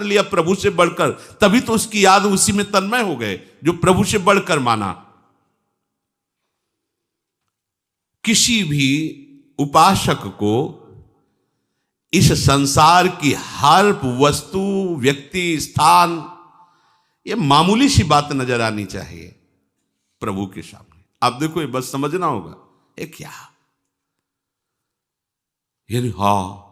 लिया प्रभु से बढ़कर, तभी तो उसकी याद उसी में तन्मय हो गए जो प्रभु से बढ़कर माना। किसी भी उपासक को इस संसार की हर वस्तु, व्यक्ति, स्थान, ये मामूली सी बात नजर आनी चाहिए प्रभु के सामने। आप देखो, ये बस समझना होगा ये क्या, ये नहीं, हाँ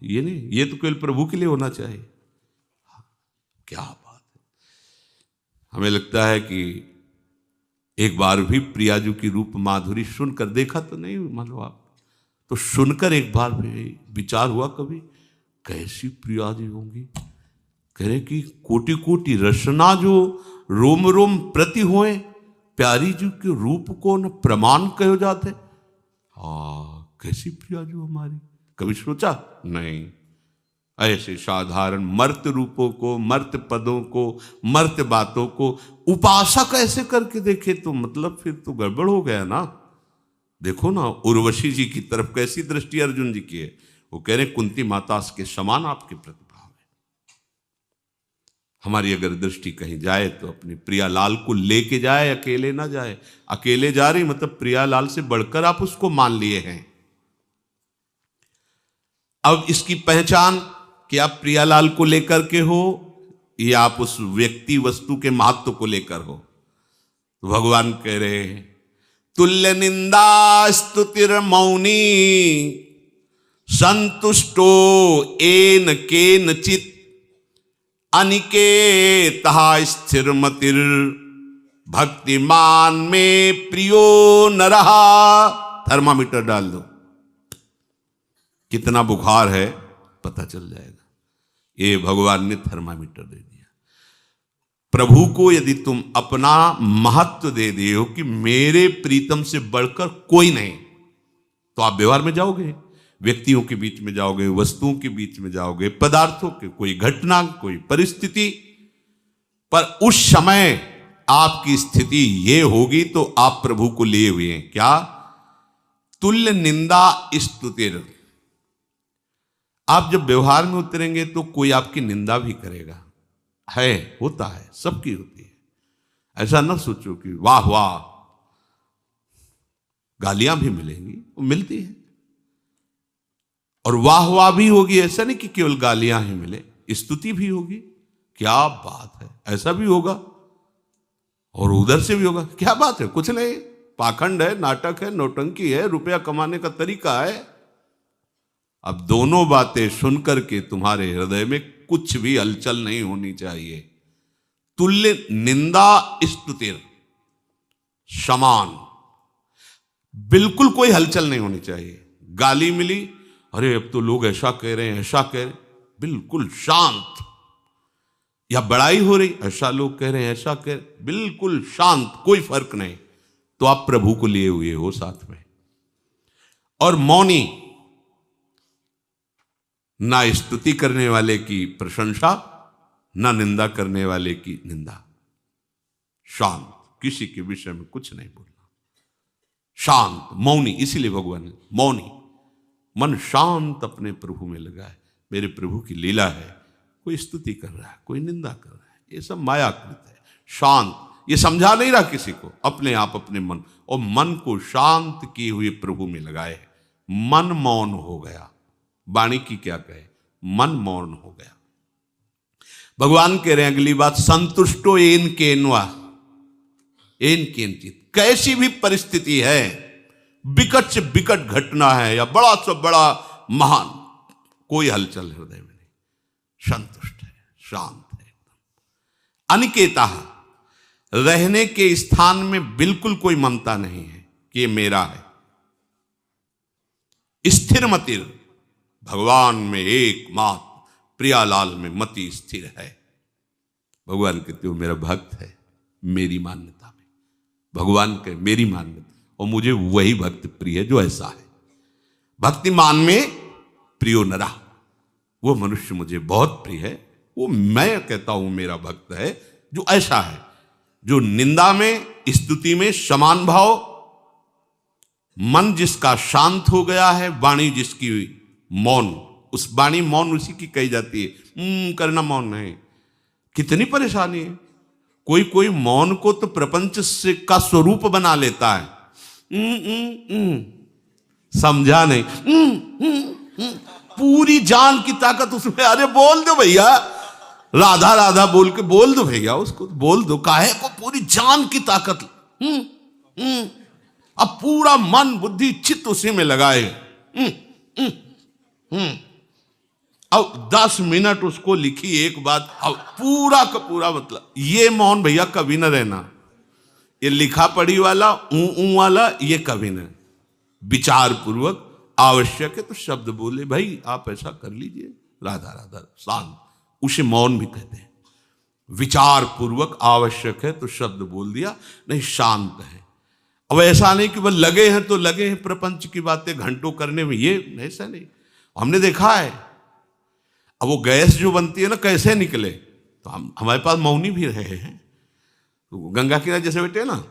ये नहीं, ये तो केवल प्रभु के लिए होना चाहिए। क्या बात है। हमें लगता है कि एक बार भी प्रियाजू की रूप माधुरी सुनकर, देखा तो नहीं मान लो आप, तो सुनकर एक बार भी विचार हुआ कभी, कैसी प्रियाजी होंगी। कह रहे कि कोटि कोटि रसना जो रोम रोम प्रति होए, प्यारी जी के रूप को न प्रमाण कहो जाते। कैसी प्रियाजू हमारी, कभी सोचा नहीं। ऐसे साधारण मर्त रूपों को, मर्त पदों को, मर्त बातों को उपासक ऐसे करके देखे तो मतलब फिर तो गड़बड़ हो गया ना। देखो ना उर्वशी जी की तरफ कैसी दृष्टि अर्जुन जी की है। वो कह रहे कुंती माता के समान आपके प्रतिभाव है। हमारी अगर दृष्टि कहीं जाए तो अपनी प्रियालाल को लेके जाए, अकेले ना जाए। अकेले जा रही मतलब प्रियालाल से बढ़कर आप उसको मान लिए हैं। अब इसकी पहचान कि आप प्रियालाल को लेकर के हो या आप उस व्यक्ति वस्तु के महत्व को लेकर हो। तो भगवान कह रहे हैं तुल्य निंदा स्तुतिर मौनी संतुष्टो एन केन चित अनिकेतः स्थिरमतिर भक्तिमान में प्रियो न रहा। थर्मामीटर डाल दो, कितना बुखार है पता चल जाएगा। ये भगवान ने थर्मामीटर दे दिया। प्रभु को यदि तुम अपना महत्व दे दिए हो कि मेरे प्रीतम से बढ़कर कोई नहीं, तो आप व्यवहार में जाओगे, व्यक्तियों के बीच में जाओगे, वस्तुओं के बीच में जाओगे, पदार्थों के, कोई घटना, कोई परिस्थिति, पर उस समय आपकी स्थिति ये होगी तो आप प्रभु को लिए हुए हैं। क्या? तुल्य निंदा स्तुतिर। आप जब व्यवहार में उतरेंगे तो कोई आपकी निंदा भी करेगा, है, होता है, सबकी होती है। ऐसा ना सोचो कि वाह वाह, गालियां भी मिलेंगी, वो मिलती है, और वाह वाह भी होगी। ऐसा नहीं कि केवल गालियां ही मिले, स्तुति भी होगी। क्या बात है, ऐसा भी होगा और उधर से भी होगा। क्या बात है, कुछ नहीं, पाखंड है, नाटक है, नौटंकी है, रुपया कमाने का तरीका है। अब दोनों बातें सुनकर के तुम्हारे हृदय में कुछ भी हलचल नहीं होनी चाहिए। तुल्य निंदा स्तुतिर समान, बिल्कुल कोई हलचल नहीं होनी चाहिए। गाली मिली, अरे अब तो लोग ऐसा कह रहे हैं, ऐसा कह रहे हैं, बिल्कुल शांत। या बड़ाई हो रही, ऐसा लोग कह रहे हैं, ऐसा कह रहे, बिल्कुल शांत, कोई फर्क नहीं। तो आप प्रभु को लिए हुए हो साथ में। और मौनी, ना स्तुति करने वाले की प्रशंसा, ना निंदा करने वाले की निंदा। शांत, किसी के विषय में कुछ नहीं बोलना, शांत, मौनी। इसीलिए भगवान ने मौनी, मन शांत अपने प्रभु में लगा है। मेरे प्रभु की लीला है, कोई स्तुति कर रहा है, कोई निंदा कर रहा है, ये सब मायाकृत है। शांत, ये समझा नहीं रहा किसी को, अपने आप अपने मन, और मन को शांत किए हुए प्रभु में लगाए है। मन मौन हो गया, वाणी की क्या कहे, मन मौन हो गया। भगवान कह रहे हैं अगली बात, संतुष्टो एन केनवा एन केनचित। कैसी भी परिस्थिति है, विकट से विकट घटना है या बड़ा से बड़ा महान, कोई हलचल हृदय में नहीं, संतुष्ट है, शांत है एकदम। अनिकेता, रहने के स्थान में बिल्कुल कोई ममता नहीं है कि ये मेरा है। स्थिर मतिर, भगवान में एकमात्र प्रियालाल में मति स्थिर है। भगवान कहते हो मेरा भक्त है, मेरी मान्यता में। भगवान कहे मेरी मान्यता, और मुझे वही भक्त प्रिय है जो ऐसा है। भक्तिमान में प्रियो नरा, वो मनुष्य मुझे बहुत प्रिय है, वो मैं कहता हूं मेरा भक्त है जो ऐसा है, जो निंदा में, स्तुति में समान भाव, मन जिसका शांत हो गया है, वाणी जिसकी मौन, उस वाणी मौन उसी की कही जाती है। करना मौन नहीं, कितनी परेशानी है। कोई कोई मौन को तो प्रपंच से का स्वरूप बना लेता है। समझा नहीं। पूरी जान की ताकत उसमें। अरे बोल दो भैया, राधा राधा बोल के बोल दो भैया, उसको बोल दो। काहे को पूरी जान की ताकत। अब पूरा मन बुद्धि चित्त उसी में लगाए। अब 10 मिनट उसको लिखी एक बात, अब पूरा का पूरा मतलब। ये मौन भैया कभी न रहना। ये लिखा पढ़ी वाला ऊ वाला ये कभी न। विचार पूर्वक आवश्यक है तो शब्द बोले, भाई आप ऐसा कर लीजिए, राधा राधा शांत, उसे मौन भी कहते हैं। विचार पूर्वक आवश्यक है तो शब्द बोल दिया, नहीं शांत है। अब ऐसा नहीं कि वह लगे हैं तो लगे हैं प्रपंच की बातें घंटों करने में, ये ऐसा नहीं। हमने देखा है, अब वो गैस जो बनती है ना कैसे निकले, तो हम हमारे पास मौनी भी रहे हैं। तो गंगा किनारे जैसे बैठे ना,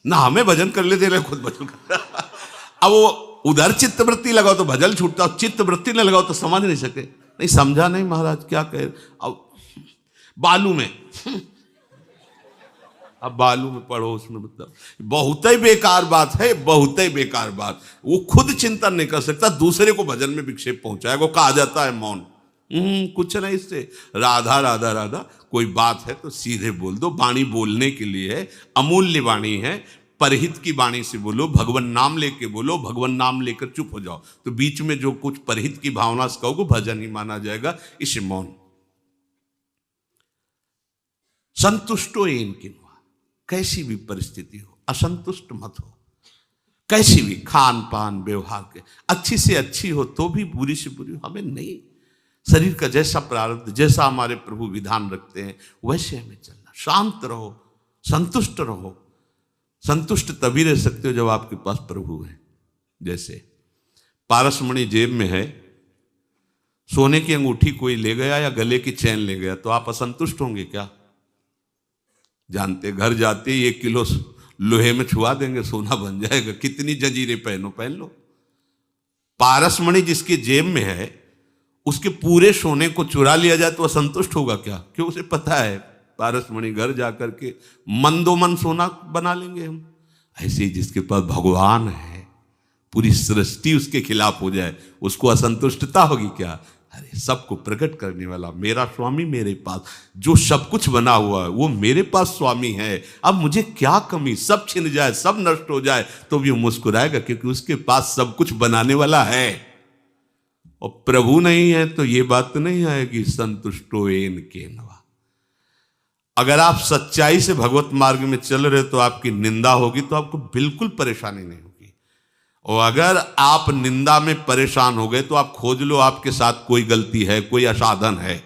ना हमें भजन कर लेते रहे, खुद भजन कर। अब वो उधर चित्तवृत्ति लगाओ तो भजन छूटता, चित्तवृत्ति न लगाओ तो समझ नहीं सके। नहीं समझा नहीं महाराज क्या कहे। अब बालू में, अब बालू में पढ़ो, उसमें मतलब बहुत ही बेकार बात है, बहुत ही बेकार बात। वो खुद चिंतन नहीं कर सकता, दूसरे को भजन में विक्षेप पहुंचाएगा। वो कहा जाता है मौन। कुछ नहीं इससे। राधा राधा राधा कोई बात है तो सीधे बोल दो। वाणी बोलने के लिए है, अमूल्य वाणी है। परहित की वाणी से बोलो, भगवान नाम लेके बोलो। भगवान नाम लेकर चुप हो जाओ तो बीच में जो कुछ परहित की भावना से कहोगे भजन ही माना जाएगा। इसे मौन। संतुष्टो एन किन्वा, कैसी भी परिस्थिति हो असंतुष्ट मत हो। कैसी भी खान पान व्यवहार के अच्छी से अच्छी हो तो भी बुरी से बुरी हो, हमें नहीं। शरीर का जैसा प्रारब्ध, जैसा हमारे प्रभु विधान रखते हैं वैसे हमें चलना। शांत रहो, संतुष्ट रहो। संतुष्ट तभी रह सकते हो जब आपके पास प्रभु है। जैसे पारसमणि जेब में है, सोने की अंगूठी कोई ले गया या गले की चैन ले गया तो आप असंतुष्ट होंगे क्या? जानते, घर जाते 1 किलो लोहे में छुआ देंगे, सोना बन जाएगा। कितनी जंजीरें पहनो, पहन लो। पारसमणि जिसके जेब में है उसके पूरे सोने को चुरा लिया जाए तो असंतुष्ट होगा क्या? क्यों? उसे पता है पारसमणि घर जाकर के मंदोमन सोना बना लेंगे हम। ऐसे ही जिसके पास भगवान है, पूरी सृष्टि उसके खिलाफ हो जाए, उसको असंतुष्टता होगी क्या? अरे सबको प्रकट करने वाला मेरा स्वामी मेरे पास, जो सब कुछ बना हुआ है वो मेरे पास स्वामी है। अब मुझे क्या कमी? सब छिन जाए, सब नष्ट हो जाए तो भी वो मुस्कुराएगा, क्योंकि उसके पास सब कुछ बनाने वाला है। और प्रभु नहीं है तो ये बात नहीं आएगी संतुष्टो एन केनवा। अगर आप सच्चाई से भगवत मार्ग में चल रहे तो आपकी निंदा होगी तो आपको बिल्कुल परेशानी नहीं होगी। और अगर आप निंदा में परेशान हो गए तो आप खोज लो आपके साथ कोई गलती है, कोई असाधन है।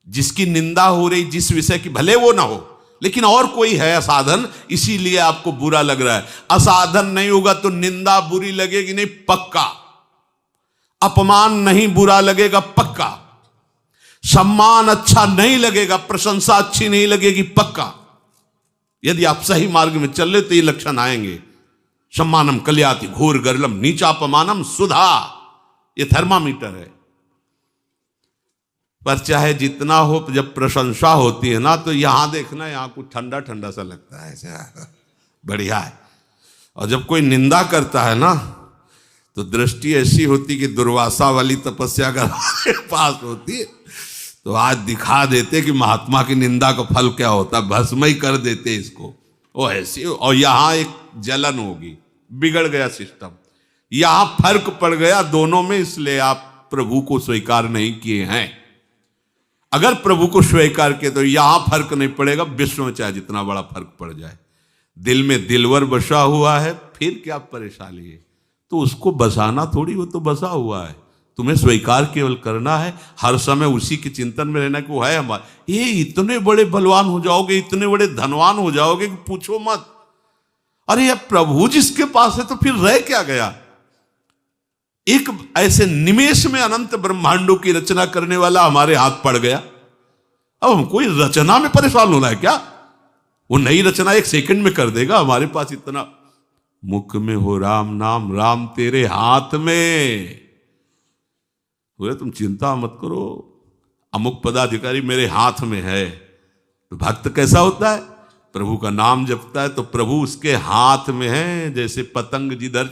जिसकी निंदा हो रही, जिस विषय की, भले वो ना हो लेकिन और कोई है असाधन, इसीलिए आपको बुरा लग रहा है। असाधन नहीं होगा तो निंदा बुरी लगेगी नहीं, पक्का। अपमान नहीं बुरा लगेगा, पक्का। सम्मान अच्छा नहीं लगेगा, प्रशंसा अच्छी नहीं लगेगी, पक्का। यदि आप सही मार्ग में चल रहे तो ये लक्षण आएंगे। सम्मानम कल्याति घोर गर्लम नीचापमानम सुधा, ये थर्मामीटर है। पर चाहे जितना हो, जब प्रशंसा होती है ना तो यहां देखना, यहां कुछ ठंडा ठंडा सा लगता है, ऐसे बढ़िया है। और जब कोई निंदा करता है ना तो दृष्टि ऐसी होती कि दुर्वासा वाली तपस्या अगर हमारे पास होती तो आज दिखा देते कि महात्मा की निंदा का फल क्या होता, भस्म ही कर देते इसको। वो ऐसी, और यहां एक जलन होगी, बिगड़ गया सिस्टम। यहां फर्क पड़ गया दोनों में, इसलिए आप प्रभु को स्वीकार नहीं किए हैं। अगर प्रभु को स्वीकार किए तो यहां फर्क नहीं पड़ेगा, विश्व में चाहे जितना बड़ा फर्क पड़ जाए। दिल में दिलवर बसा हुआ है, फिर क्या परेशानी है? तो उसको बसाना थोड़ी, वो तो बसा हुआ है। तुम्हें स्वीकार केवल करना है, हर समय उसी के चिंतन में रहना कि वो है हमारा। ये इतने बड़े बलवान हो जाओगे, इतने बड़े धनवान हो जाओगे कि पूछो मत। अरे यार प्रभु जिसके पास है तो फिर रह क्या गया? एक ऐसे निमेष में अनंत ब्रह्मांडों की रचना करने वाला हमारे हाथ पड़ गया। अब हम कोई रचना में परेशान होना है क्या? वो नई रचना 1 सेकंड में कर देगा। हमारे पास इतना मुख में हो राम नाम, राम तेरे हाथ में। बोले तुम चिंता मत करो, अमुक पदाधिकारी मेरे हाथ में है। तो भक्त कैसा होता है? प्रभु का नाम जपता है तो प्रभु उसके हाथ में है। जैसे पतंग जिधर